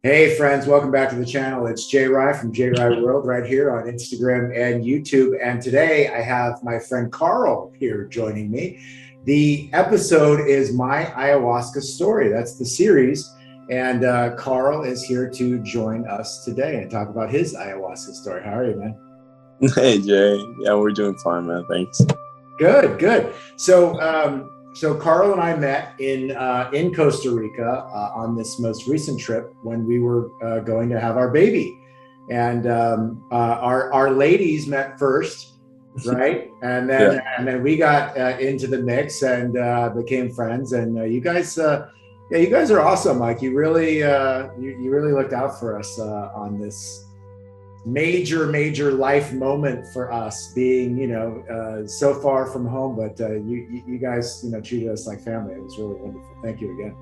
Hey friends, welcome back to the channel. It's Jay Rye from Jay Rye World right here on Instagram and YouTube. And today I have my friend Carl here joining me. The episode is my ayahuasca story. That's the series. And Carl is here to join us today and talk about his ayahuasca story. How are you, man? Hey Jay, yeah, we're doing fine, man. Thanks. Good, good. So Carl and I met in Costa Rica on this most recent trip when we were going to have our baby, and our ladies met first, right? And then Yeah, and then we got into the mix and became friends. And yeah, you guys are awesome. Like you really looked out for us on this major life moment for us being so far from home, but you guys treated us like family. It was really wonderful. Thank you again.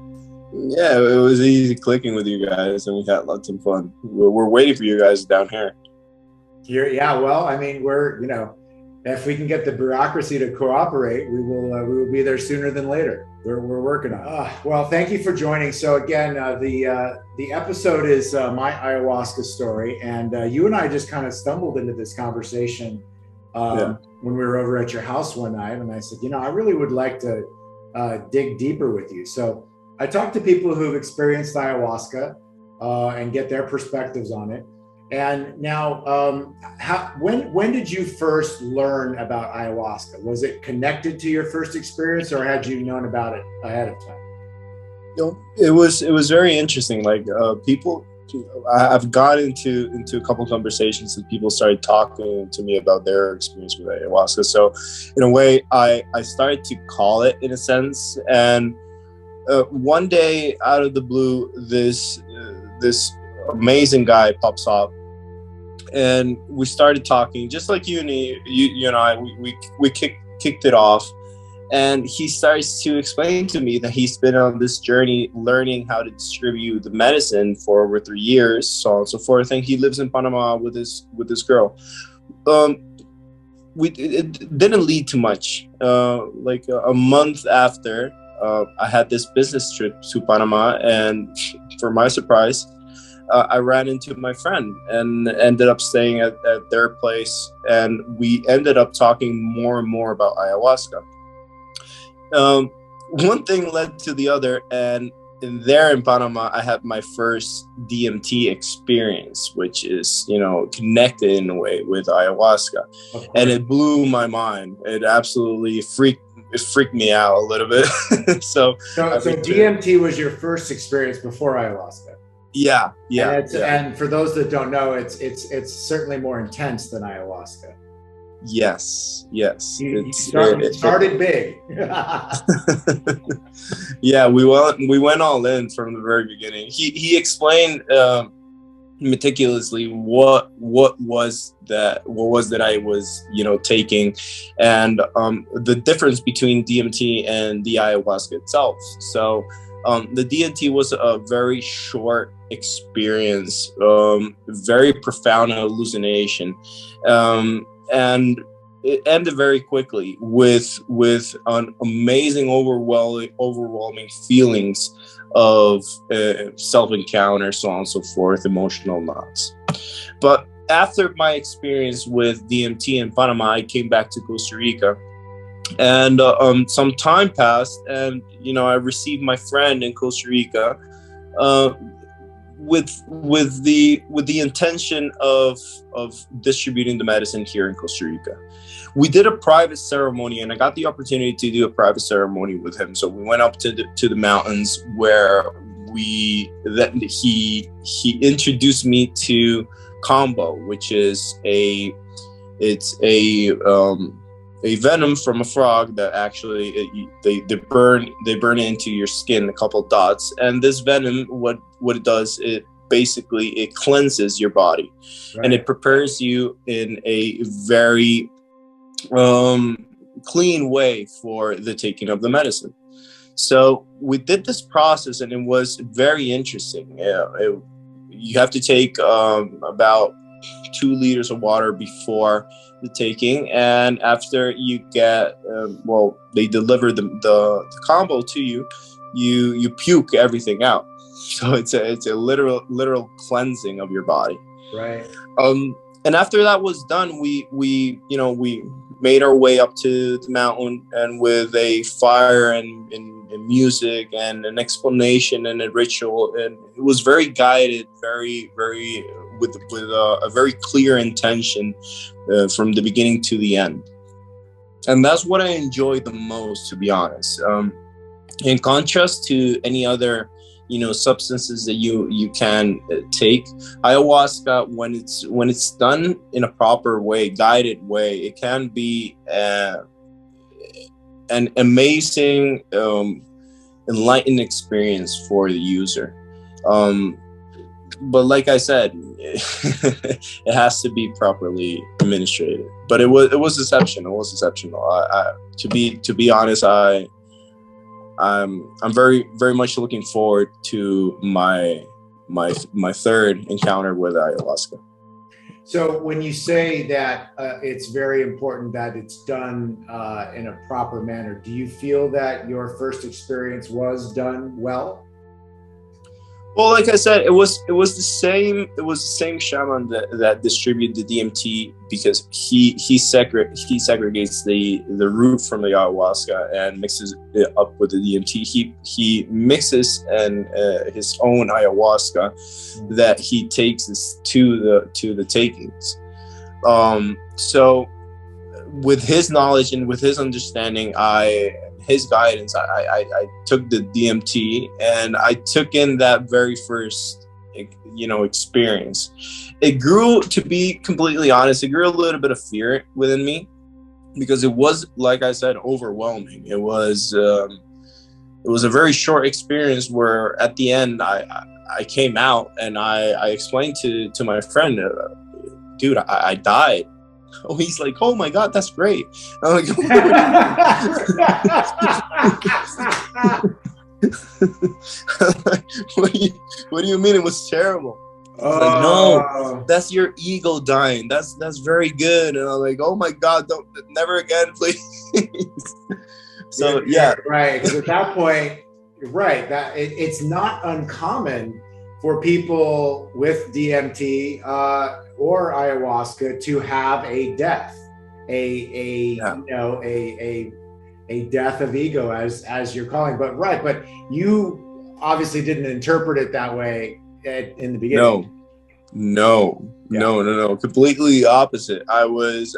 yeah, it was easy clicking with you guys, and we had lots of fun. We're waiting for you guys down here. Yeah, well, I mean, we're if we can get the bureaucracy to cooperate, we will be there sooner than later. We're working on it. Well, thank you for joining. So again, the episode is my ayahuasca story, and you and I just kind of stumbled into this conversation Yeah, when we were over at your house one night, and I said, I really would like to dig deeper with you. So I talked to people who've experienced ayahuasca and get their perspectives on it. And now, when did you first learn about ayahuasca? Was it connected to your first experience, or had you known about it ahead of time? it was very interesting. Like people, I've got into a couple conversations and people started talking to me about their experience with ayahuasca. So, in a way, I started to call it in a sense. And one day, out of the blue, this amazing guy pops up, and we started talking just like you and I. We kicked it off, and he starts to explain to me that he's been on this journey learning how to distribute the medicine for over 3 years, so on and so forth. And he lives in Panama with this girl. It didn't lead to much. Like a month after, I had this business trip to Panama, and for my surprise, I ran into my friend and ended up staying at their place, and we ended up talking more and more about ayahuasca. One thing led to the other, and there in Panama, I had my first DMT experience, which is connected in a way with ayahuasca, and it blew my mind. It absolutely freaked me out a little bit. So DMT was your first experience before ayahuasca. Yeah, And yeah. and for those that don't know, it's certainly more intense than ayahuasca. Yes. You started big. Yeah, we went all in from the very beginning. He explained meticulously what was that I was taking, and the difference between DMT and the ayahuasca itself. So the DMT was a very short experience, very profound hallucination, and it ended very quickly with an amazing, overwhelming feelings of self-encounter, so on and so forth, emotional knots. But after my experience with DMT in Panama, I came back to Costa Rica, and some time passed, and I received my friend in Costa Rica, with the intention of distributing the medicine here in Costa Rica. We did a private ceremony, and I got the opportunity to do a private ceremony with him. So we went up to the mountains, where he introduced me to combo, which is a venom from a frog that actually they burn it into your skin, a couple dots. And this venom, what it does, it basically cleanses your body, right, and it prepares you in a very clean way for the taking of the medicine. So we did this process, and it was very interesting. You have to take about 2 liters of water before the taking, and after you get they deliver the combo to you, you puke everything out. So it's a literal cleansing of your body. Right. And after that was done, we made our way up to the mountain, and with a fire and music and an explanation and a ritual, and it was very guided, very with a very clear intention from the beginning to the end. And that's what I enjoyed the most, to be honest. In contrast to any other substances that you can take, ayahuasca, when it's done in a proper way, guided way, it can be an amazing enlightened experience for the user. But like I said, it has to be properly administrated. But it was exceptional. It was exceptional. To be honest, I'm very much looking forward to my third encounter with ayahuasca. So when you say that it's very important that it's done in a proper manner, do you feel that your first experience was done well? Well, like I said, it was the same shaman that distributed the DMT, because he segregates the root from the ayahuasca and mixes it up with the DMT. He mixes his own ayahuasca that he takes to the takings. So with his knowledge and with his understanding, his guidance, I took the DMT, and I took in that very first experience. It grew, to be completely honest, it grew a little bit of fear within me, because it was, like I said, overwhelming. It was a very short experience where at the end I came out and I explained to my friend, dude, I died. Oh, he's like, oh my God, that's great. I'm like, what do you mean it was terrible? Like, no, that's your ego dying. That's very good. And I'm like, oh my God, don't, never again, please. So yeah, right. Because at that point, right, that it's not uncommon for people with DMT or ayahuasca to have a death, a death of ego, as you're calling. But you obviously didn't interpret it that way in the beginning. No, completely opposite. I was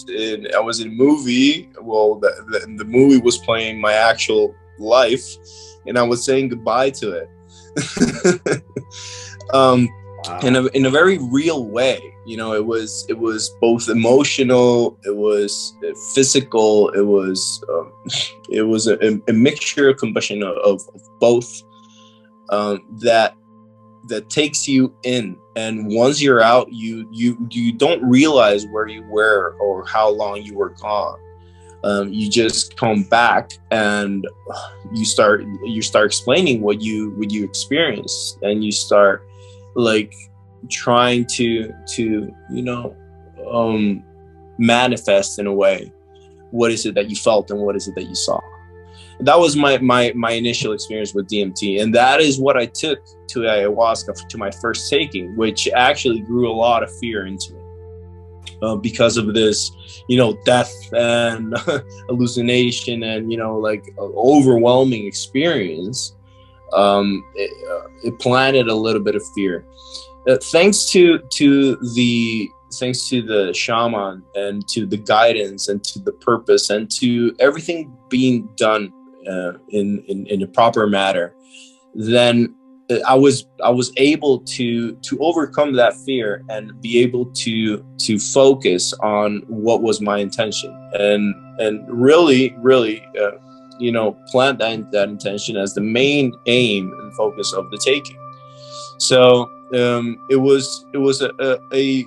in a movie. Well, the movie was playing my actual life, and I was saying goodbye to it. Wow. In a very real way. It was both emotional, it was physical, it was a mixture, of combustion of both, that takes you in. And once you're out, you don't realize where you were or how long you were gone. You just come back and you start explaining what you experienced, and you start like trying to manifest in a way what is it that you felt and what is it that you saw. That was my initial experience with DMT, and that is what I took to ayahuasca, to my first taking, which actually grew a lot of fear into it, because of this, death and hallucination and overwhelming experience. It planted a little bit of fear. Thanks to the shaman and to the guidance and to the purpose and to everything being done in a proper manner, then I was able to overcome that fear and be able to focus on what was my intention, and really plant that intention as the main aim and focus of the taking. So it was a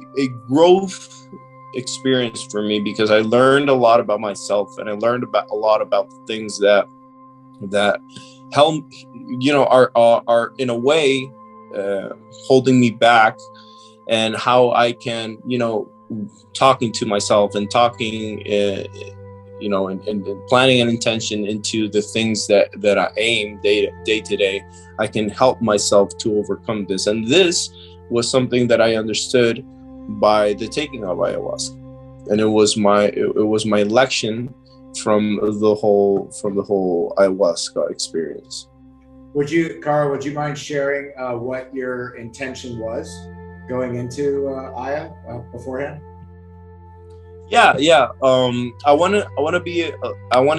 growth experience for me, because I learned a lot about myself, and I learned a lot about the things that help, are in a way holding me back, and how I can, talking to myself and talking and planning an intention into the things that I aim day to day, I can help myself to overcome this. And this was something that I understood by the taking of ayahuasca, and it was my lection from the whole ayahuasca experience. Carl, would you mind sharing what your intention was going into Aya beforehand? Yeah. I wanted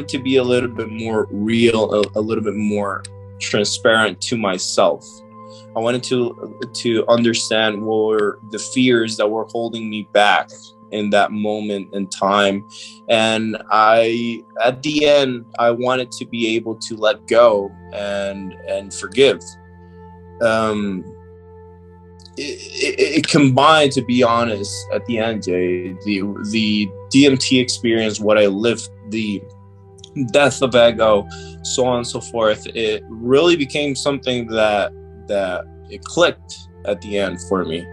to be a little bit more real, a little bit more transparent to myself. I wanted to understand what were the fears that were holding me back in that moment in time. And at the end, I wanted to be able to let go and forgive. It combined, to be honest, at the end, Jay, the DMT experience, what I lived, the death of ego, so on and so forth. It really became something that it clicked at the end for me.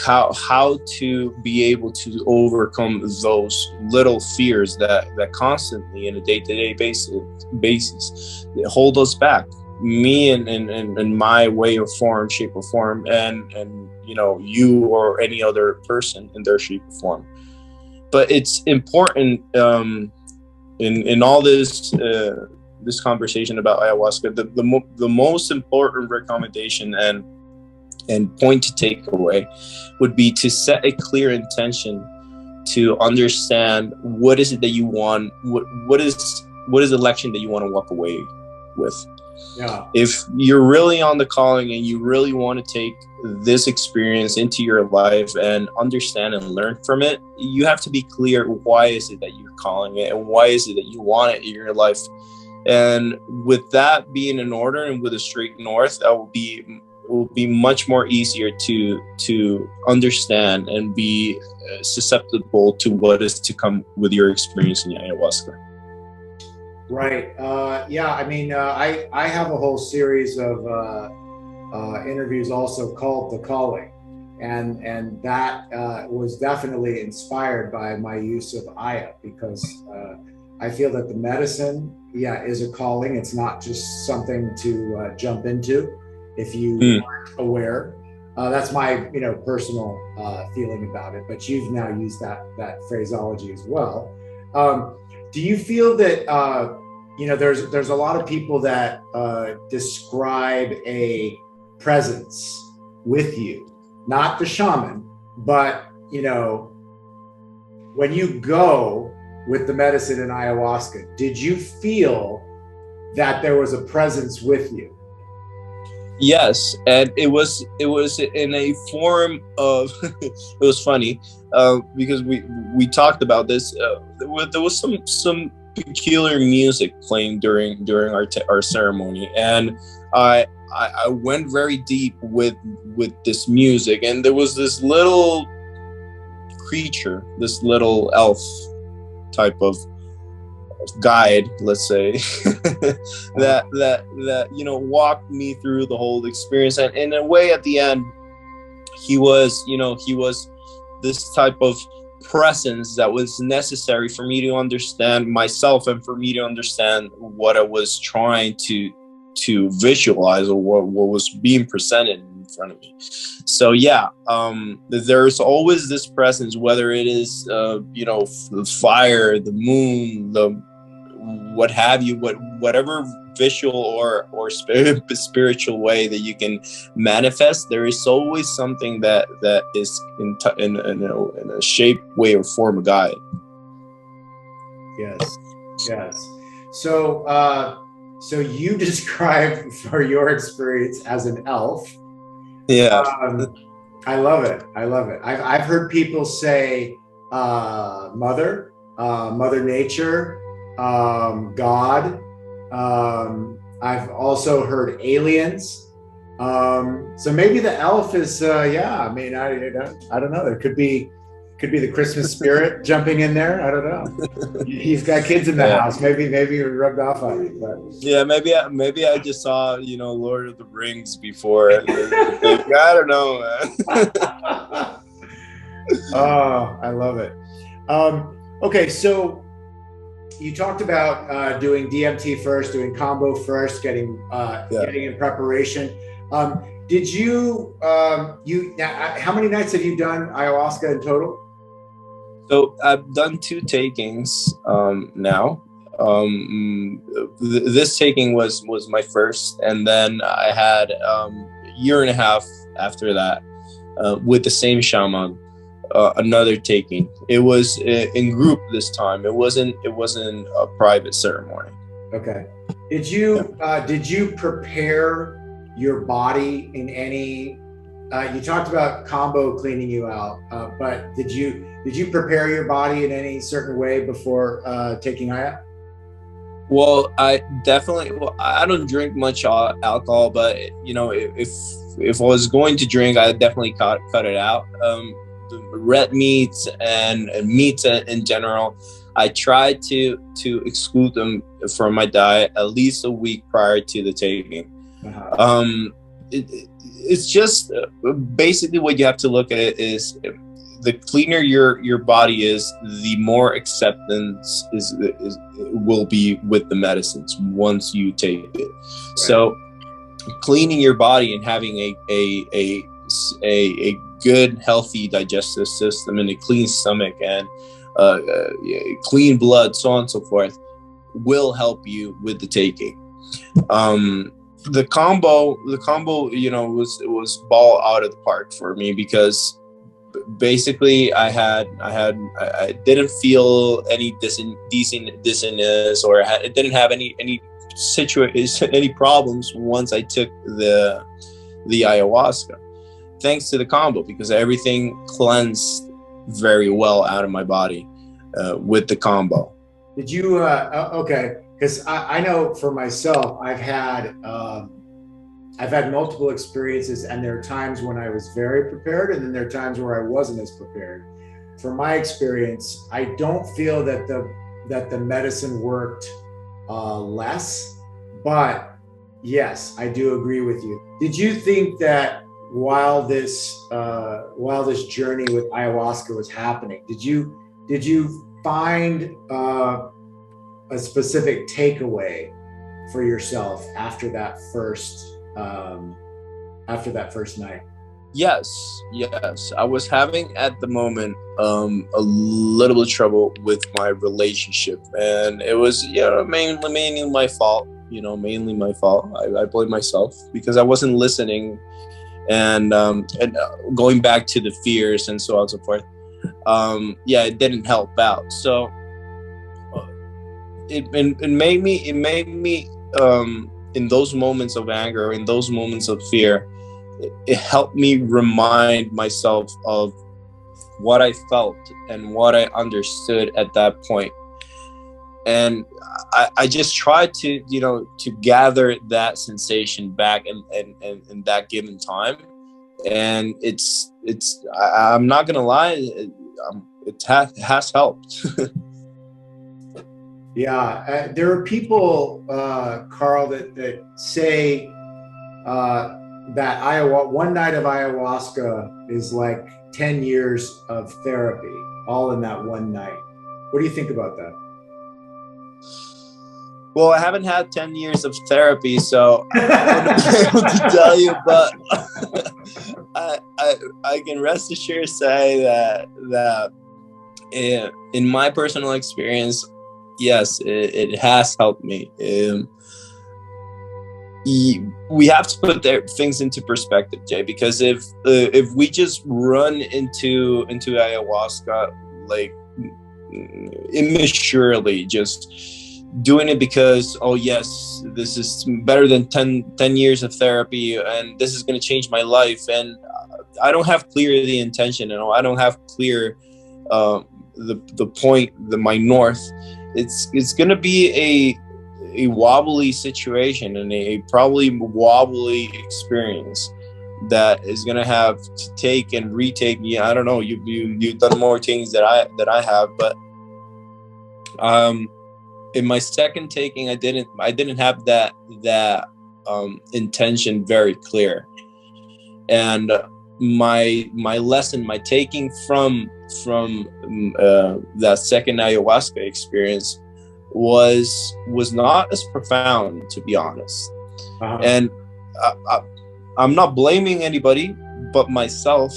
How to be able to overcome those little fears that constantly in a day-to-day basis hold us back, me and my way of form, shape or form, and you or any other person in their shape or form. But it's important in all this this conversation about ayahuasca, the most important recommendation and point to take away would be to set a clear intention to understand what is it that you want, what is the lection that you want to walk away with. Yeah. If you're really on the calling and you really want to take this experience into your life and understand and learn from it, you have to be clear, why is it that you're calling it and why is it that you want it in your life? And with that being in order and with a straight north, that will be much more easier to understand and be susceptible to what is to come with your experience in ayahuasca. Right. Yeah. I mean, I have a whole series of interviews also called The Calling, and that was definitely inspired by my use of Aya, because I feel that the medicine, is a calling. It's not just something to jump into if you aren't aware. That's my personal feeling about it. But you've now used that phraseology as well. Do you feel that there's a lot of people that describe a presence with you, not the shaman, but when you go with the medicine in ayahuasca, did you feel that there was a presence with you? Yes, and it was in a form of it was funny because we talked about this. There was some peculiar music playing during our ceremony, and I went very deep with this music, and there was this little creature, this little elf type of guide, let's say, that walked me through the whole experience. And in a way, at the end, he was this type of presence that was necessary for me to understand myself and for me to understand what I was trying to visualize, or what was being presented in front of me. So there's always this presence, whether it is the fire, the moon, the what have you, whatever visual or spiritual way that you can manifest, there is always something that is in a shape, way, or form of guide. Yes. So you describe for your experience as an elf. Yeah. I love it. I've heard people say mother nature, God. I've also heard aliens. So maybe the elf is I don't know. There could be the Christmas spirit jumping in there. I don't know. He's got kids in the house. Maybe it rubbed off on you. But. Yeah, maybe I just saw Lord of the Rings before. I don't know, man. Oh, I love it. Okay, so you talked about doing DMT first, doing combo first, getting in preparation. Did you how many nights have you done ayahuasca in total? So I've done 2 takings now. This taking was my first, and then I had a year and a half after that with the same shaman. Another taking. It was in group this time. It wasn't a private ceremony. Okay. Did you prepare your body in any? You talked about combo cleaning you out, but did you prepare your body in any certain way before taking Aya? Well, I don't drink much alcohol, but if I was going to drink, I definitely cut it out. The red meats and meats in general, I tried to exclude them from my diet at least a week prior to the taking. It's just basically what you have to look at it is the cleaner your body is, the more acceptance will be with the medicines once you take it. Right. So cleaning your body and having a good, healthy digestive system and a clean stomach and clean blood, so on and so forth, will help you with the taking. The combo, was ball out of the park for me, because basically I didn't feel any dizziness, or I didn't have any problems once I took the ayahuasca, thanks to the combo, because everything cleansed very well out of my body with the combo. Did you okay, because I know for myself, I've had multiple experiences, and there are times when I was very prepared, and then there are times where I wasn't as prepared. From my experience, I don't feel that the medicine worked less, but yes, I do agree with you. Did you think that while this journey with ayahuasca was happening, did you find a specific takeaway for yourself after that first night? Yes. I was having at the moment a little bit of trouble with my relationship, and it was mainly my fault. Mainly my fault. I blame myself because I wasn't listening, and going back to the fears and so on and so forth. It didn't help out. So it made me in those moments of anger, in those moments of fear, it helped me remind myself of what I felt and what I understood at that point. And I just tried to gather that sensation back in that given time. And I'm not gonna lie, it has helped. Yeah, there are people, Carl, that say that one night of ayahuasca is like 10 years of therapy, all in that one night. What do you think about that? Well, I haven't had 10 years of therapy, so I wouldn't be able to tell you, but I can rest assured say that in my personal experience, yes, it has helped me. We have to put things into perspective, Jay, because if we just run into ayahuasca like immaturely, just doing it because, oh yes, this is better than 10 years of therapy and this is going to change my life, and I don't have clear the intention, I don't have clear the point, my north, it's going to be a wobbly situation and a probably wobbly experience that is going to have to take and retake. I don't know, you've done more things that I have, but in my second taking, I didn't have that intention very clear. And my lesson, my taking from from that second ayahuasca experience was not as profound, to be honest. And I'm not blaming anybody but myself,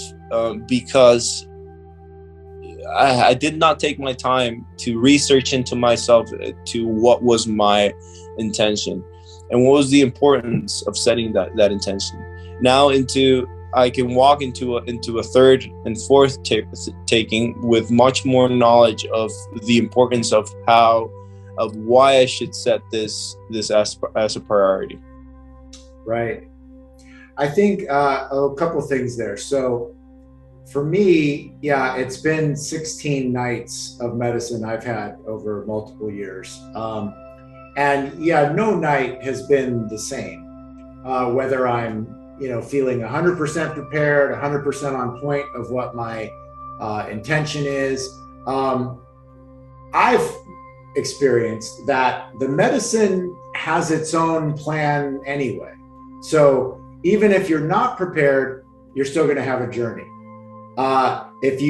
because I did not take my time to research into myself, to what was my intention and what was the importance of setting that intention. Now I can walk into a third and fourth taking with much more knowledge of the importance of why I should set this as a priority. Right. I think a couple things there. So for me, yeah, it's been 16 nights of medicine I've had over multiple years. And yeah, no night has been the same, whether I'm, feeling 100% prepared, 100% on point of what my intention is. I've experienced that the medicine has its own plan anyway. So even if you're not prepared, you're still going to have a journey. If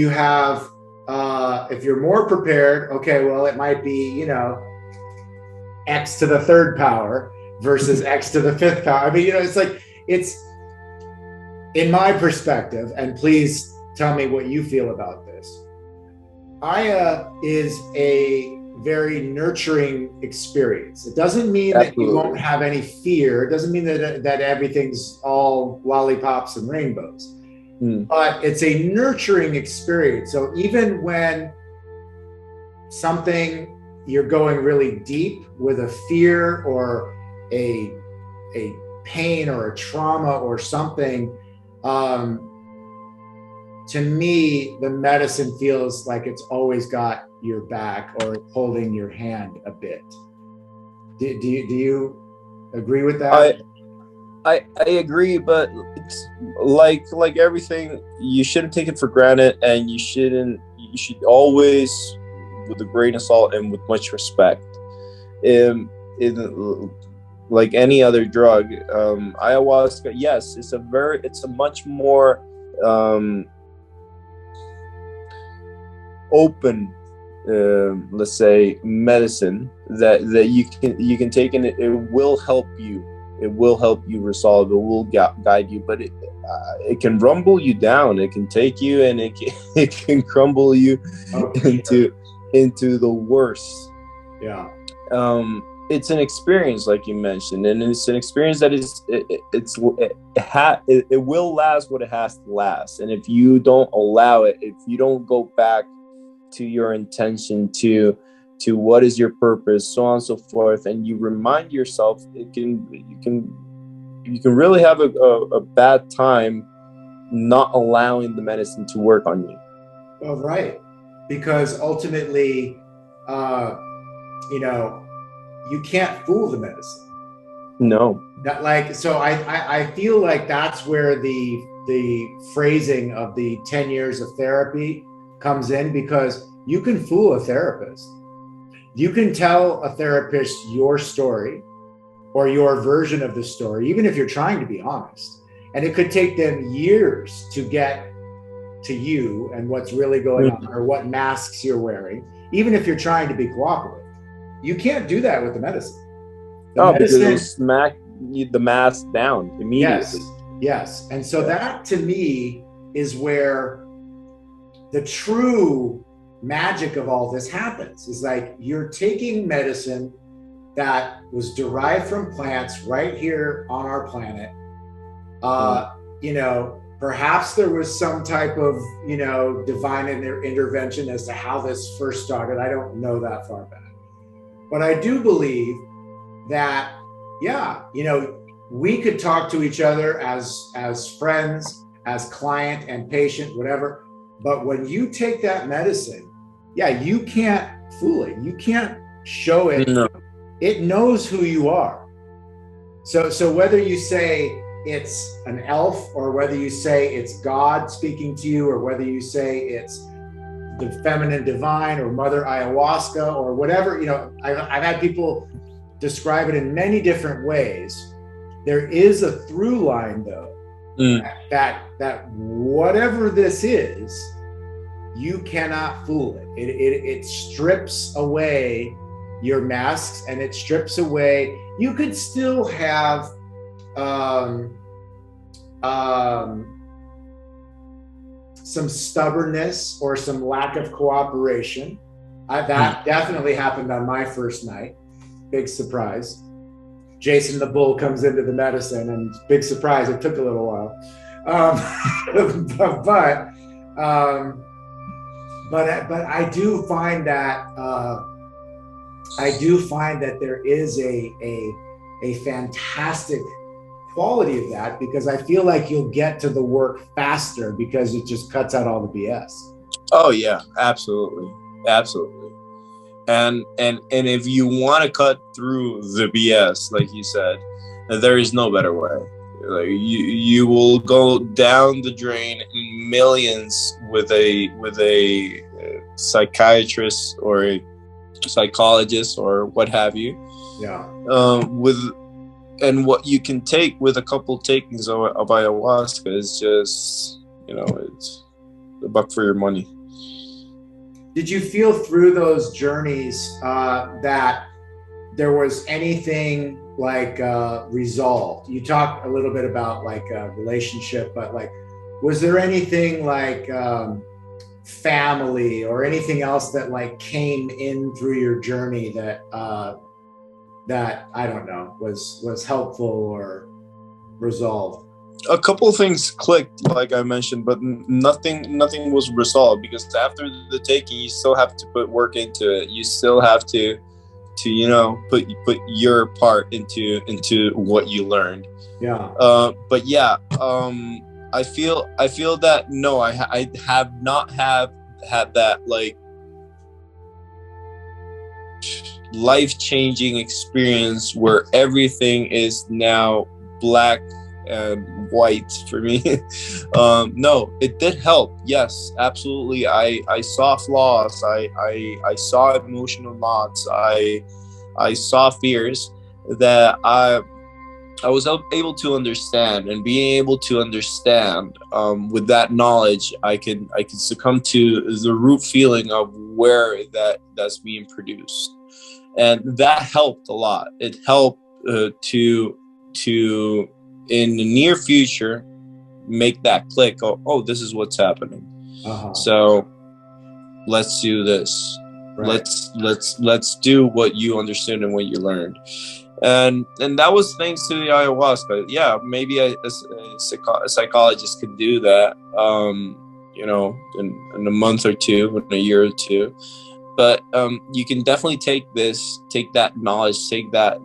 you're more prepared, okay, well, it might be, X to the third power versus X to the fifth power. I mean, it's in my perspective, and please tell me what you feel about this. Aya is a very nurturing experience. It doesn't mean that you won't have any fear. It doesn't mean that everything's all lollipops and rainbows. But it's a nurturing experience. So even when you're going really deep with a fear or a pain or a trauma or something, to me, the medicine feels like it's always got your back or holding your hand a bit. Do you agree with that? I agree, but it's like everything, you shouldn't take it for granted, and you should always, with a grain of salt and with much respect. Like any other drug, ayahuasca, yes, it's a much more open, let's say, medicine that you can take, and it will help you. It will help you resolve. It will guide you, but it can rumble you down. It can take you, and it can crumble you into the worst. Yeah. It's an experience, like you mentioned, and it's an experience that it will last what it has to last. And if you don't allow it, if you don't go back to your intention, to what is your purpose, so on and so forth, and you remind yourself, you can really have a bad time not allowing the medicine to work on you. Well, right, because ultimately, you can't fool the medicine. No. I feel like that's where the phrasing of the 10 years of therapy comes in, because you can fool a therapist. You can tell a therapist your story or your version of the story, even if you're trying to be honest. And it could take them years to get to you and what's really going on, or what masks you're wearing, even if you're trying to be cooperative. You can't do that with the medicine. Because it'll smack the mask down immediately. Yes. And so that, to me, is where the true magic of all this happens. Is like you're taking medicine that was derived from plants right here on our planet. Perhaps there was some type of, divine intervention as to how this first started. I don't know that far back. But I do believe that, we could talk to each other as friends, as client and patient, whatever. But when you take that medicine, you can't fool it. You can't show it. No. It knows who you are. So whether you say it's an elf, or whether you say it's God speaking to you, or whether you say it's the feminine divine or Mother Ayahuasca or whatever, I've had people describe it in many different ways. There is a through line, though, that whatever this is, you cannot fool it. It strips away your masks, and it strips away. You could still have some stubbornness or some lack of cooperation. That definitely happened on my first night. Big surprise. Jason the Bull comes into the medicine, and big surprise, it took a little while. But I do find that there is a fantastic quality of that, because I feel like you'll get to the work faster because it just cuts out all the BS. Oh yeah, absolutely. And if you want to cut through the BS, like you said, there is no better way. Like you will go down the drain in millions with a psychiatrist or a psychologist or what have you. Yeah. And what you can take with a couple takings of ayahuasca is just, it's a buck for your money. Did you feel through those journeys that there was anything like resolved? You talked a little bit about like a relationship, but like, was there anything like family or anything else that like came in through your journey that I don't know was helpful or resolved? A couple of things clicked, like I mentioned, but nothing was resolved, because after the taking, you still have to put work into it. You still have to put your part into what you learned. Yeah. But yeah, I feel that no, I have not had that like life-changing experience where everything is now black and white for me. No, it did help. Yes, absolutely. I saw flaws. I saw emotional knots. I saw fears that I was able to understand, and being able to understand with that knowledge, I can succumb to the root feeling of where that's being produced, and that helped a lot. It helped to in the near future make that click. Oh, this is what's happening. So let's do this. Right. Let's do what you understood and what you learned. And that was thanks to the ayahuasca. Yeah, maybe a psychologist could do that, in a month or two, in a year or two. But you can definitely take that knowledge, take that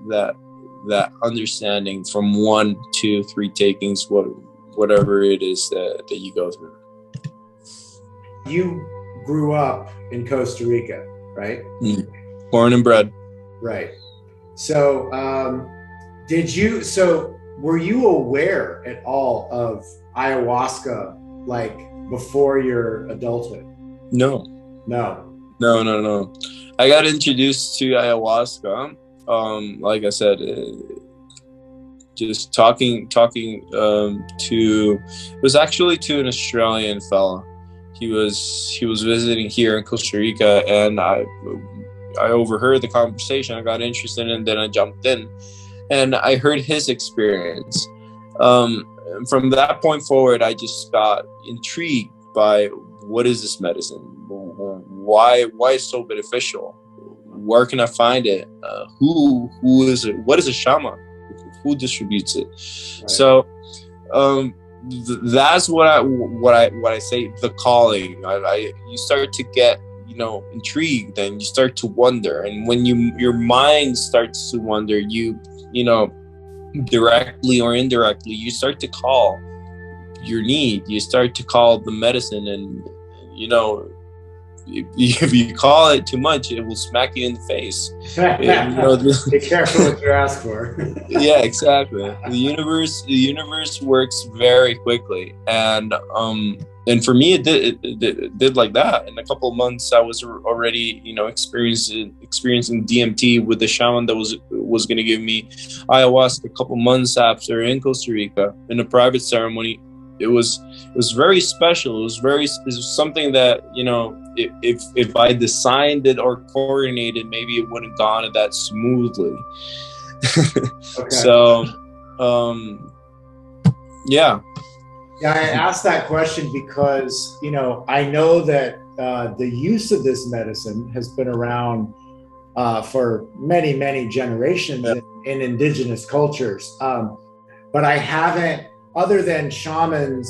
understanding from 1, 2, 3 takings, whatever it is that you go through. You grew up in Costa Rica, right? Born and bred. Right. So, were you aware at all of ayahuasca, like before your adulthood? No. I got introduced to ayahuasca. Like I said, just talking to, it was actually to an Australian fella. He was visiting here in Costa Rica, and I overheard the conversation. I got interested, and then I jumped in, and I heard his experience. From that point forward, I just got intrigued by, what is this medicine? Why is it so beneficial? Where can I find it? Who is it? What is a shaman? Who distributes it? Right. So that's what I say, the calling. You start to get intrigued, and you start to wonder. And when your mind starts to wonder, you directly or indirectly, you start to call your need. You start to call the medicine, and if you call it too much, it will smack you in the face. Be careful what you ask for. Yeah, exactly. The universe works very quickly, and for me, it did like that. In a couple of months, I was already experiencing DMT with the shaman that was going to give me ayahuasca. A couple months after, in Costa Rica, in a private ceremony, was very special. It was something that, you know, if I designed it or coordinated, maybe it wouldn't have gone that smoothly. Okay. So yeah, I asked that question because, you know, I know that the use of this medicine has been around for many, many generations in indigenous cultures. But I haven't, other than shamans,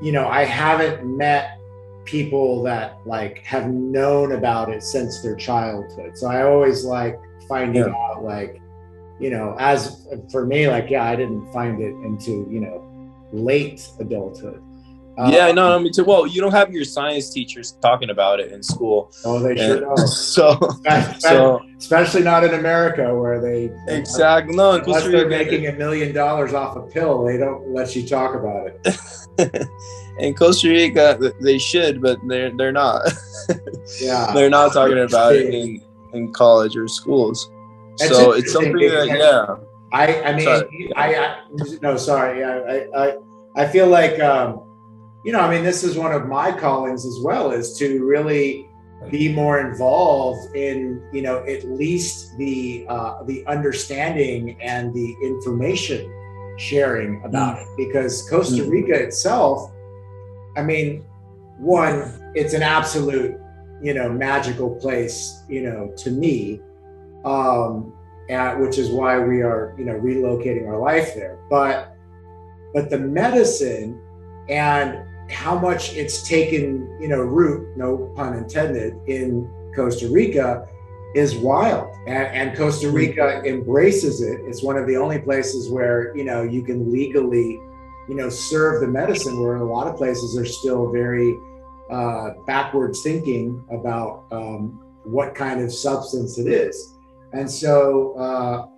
you know, I haven't met people that like have known about it since their childhood. So I always like finding out, like, you know, as for me, like, I didn't find it into, you know, late adulthood. No, me too. Well, you don't have your science teachers talking about it in school. Oh, they sure don't. So especially not in America, where they exactly no. In unless Costa they're Rica, making $1 million off a pill, they don't let you talk about it. In Costa Rica, they should, but they're not. Yeah, they're not talking about it in college or schools. So it's something that I mean, sorry. I feel like, you know, I mean, this is one of my callings as well, is to really be more involved in, you know, at least the understanding and the information sharing about it, because Costa Rica itself, I mean, one, it's an absolute, you know, magical place, you know, to me, which is why we are, you know, relocating our life there. But the medicine and how much it's taken, you know, root, no pun intended, in Costa Rica is wild. And Costa Rica embraces it. It's one of the only places where, you know, you can legally, you know, serve the medicine, where in a lot of places are still very backwards thinking about what kind of substance it is. And so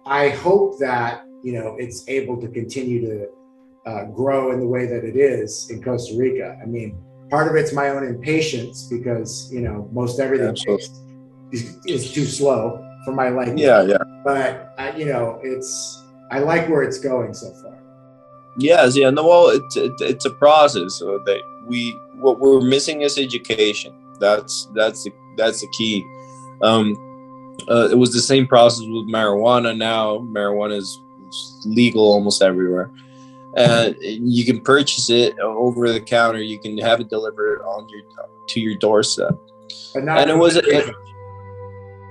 I hope that, you know, it's able to continue to grow in the way that it is in Costa Rica. I mean, part of it's my own impatience, because, you know, most everything is too slow for my liking. Yeah. But you know, I like where it's going so far. Yes, yeah. No, well, it's a process. So what we're missing is education. That's the key. It was the same process with marijuana. Now marijuana is legal almost everywhere. You can purchase it over the counter. You can have it delivered to your doorstep. But not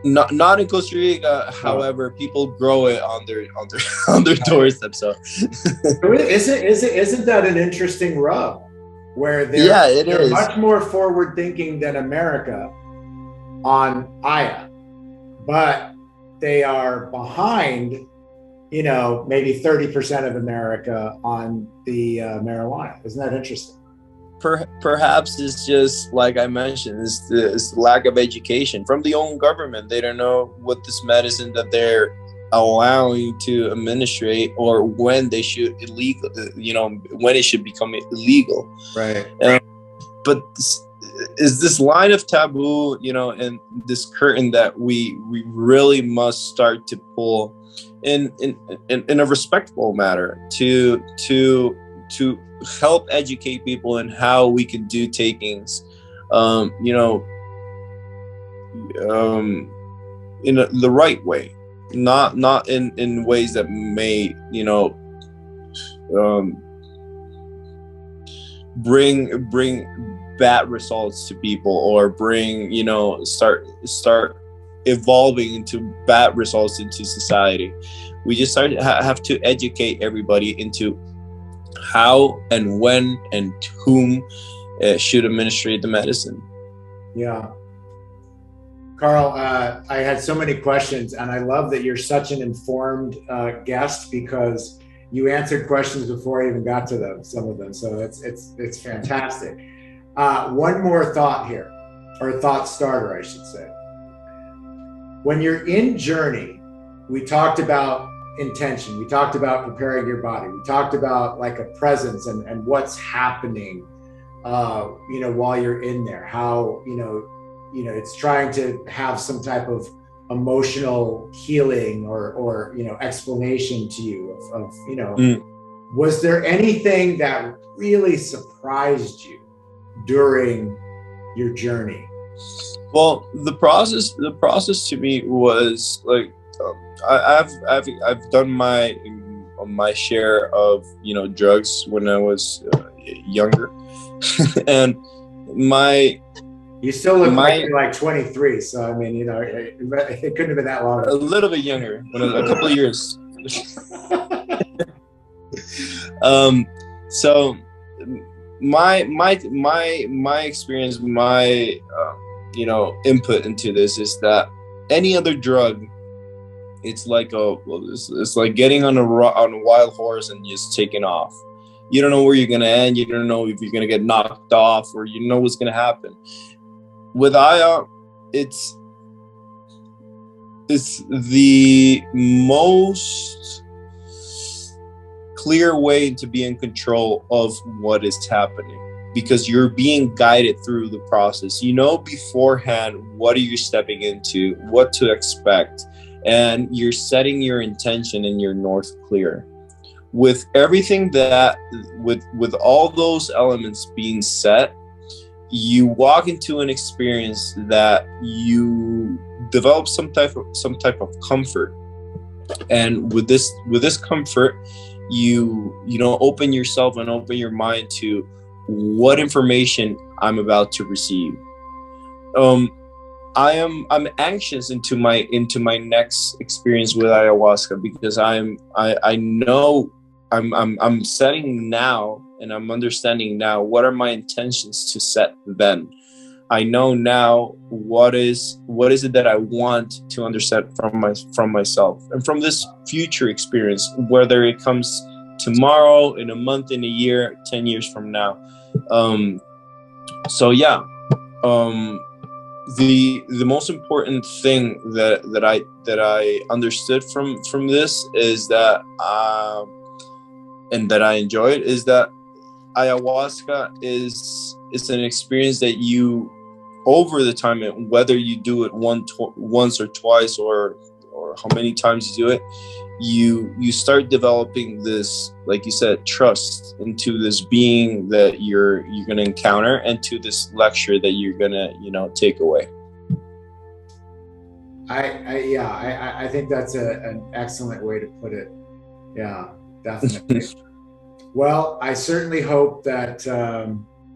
not in Costa Rica. However, people grow it on their doorstep. So isn't that an interesting rub? Where they're much more forward thinking than America on Aya, but they are behind, you know, maybe 30% of America on the marijuana. Isn't that interesting? Perhaps it's just like I mentioned, it's the lack of education from the own government. They don't know what this medicine that they're allowing to administrate, or when they should when it should become illegal. Right. But is this line of taboo, you know, and this curtain that we really must start to pull in a respectful manner to help educate people in how we can do takings, you know, in the right way, not in ways that may, you know, bring bad results to people, or bring, you know, start evolving into bad results into society. We just have to educate everybody into how and when and to whom should administrate the medicine. Yeah. Carl, I had so many questions, and I love that you're such an informed guest, because you answered questions before I even got to them, some of them. So it's fantastic. One more thought here, or thought starter, I should say. When you're in journey, we talked about intention. We talked about preparing your body. We talked about like a presence and what's happening, you know, while you're in there, how, you know, it's trying to have some type of emotional healing or, you know, explanation to you of you know, Was there anything that really surprised you during your journey? Well, the process to me was like, I've done my share of, you know, drugs when I was younger, and you still look like you're like 23, so I mean, you know, it couldn't have been that long. A little bit younger, a couple of years. So my experience, you know, input into this is that any other drug, it's like it's like getting on a wild horse and just taking off. You don't know where you're gonna end. You don't know if you're gonna get knocked off, or you know what's gonna happen. With Aya, it's the most clear way to be in control of what is happening, because you're being guided through the process. You know beforehand what are you stepping into, what to expect, and you're setting your intention and your north clear. With everything that, with all those elements being set, you walk into an experience that you develop some type of comfort, and with this comfort, you know, open yourself and open your mind to what information I'm about to receive. I'm anxious into my next experience with ayahuasca, because I know I'm setting now, and I'm understanding now what are my intentions to set then. I know now what is it that I want to understand from myself and from this future experience, whether it comes tomorrow, in a month, in a year, 10 years from now. So yeah, the most important thing that I understood from this is that, and that I enjoyed, is that ayahuasca is an experience that you, over the time, whether you do it once or twice, or how many times you do it, you start developing this, like you said, trust into this being that you're going to encounter, and to this lecture that you're going to, you know, take away. I think that's an excellent way to put it. Yeah, definitely. Well, I certainly hope that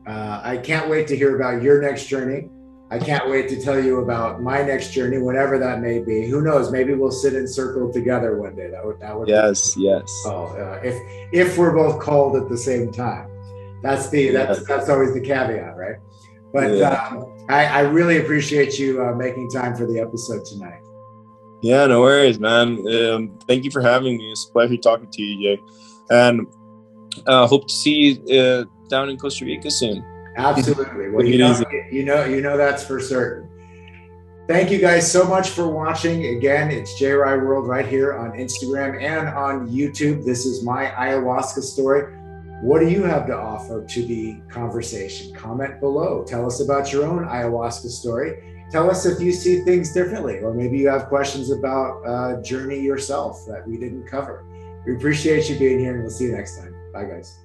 I can't wait to hear about your next journey. I can't wait to tell you about my next journey, whenever that may be. Who knows? Maybe we'll sit in circle together one day. That would yes, be, yes. Oh, if we're both called at the same time, that's always the caveat, right? But yeah. I really appreciate you making time for the episode tonight. Yeah, no worries, man. Thank you for having me. It's a pleasure talking to you, Jay, and hope to see you down in Costa Rica soon. Absolutely. Well, you know that's for certain. Thank you guys so much for watching. Again, it's J Rye World right here on Instagram and on YouTube. This is my ayahuasca story. What do you have to offer to the conversation? Comment below. Tell us about your own ayahuasca story. Tell us if you see things differently, or maybe you have questions about journey yourself that we didn't cover. We appreciate you being here, and we'll see you next time. Bye, guys.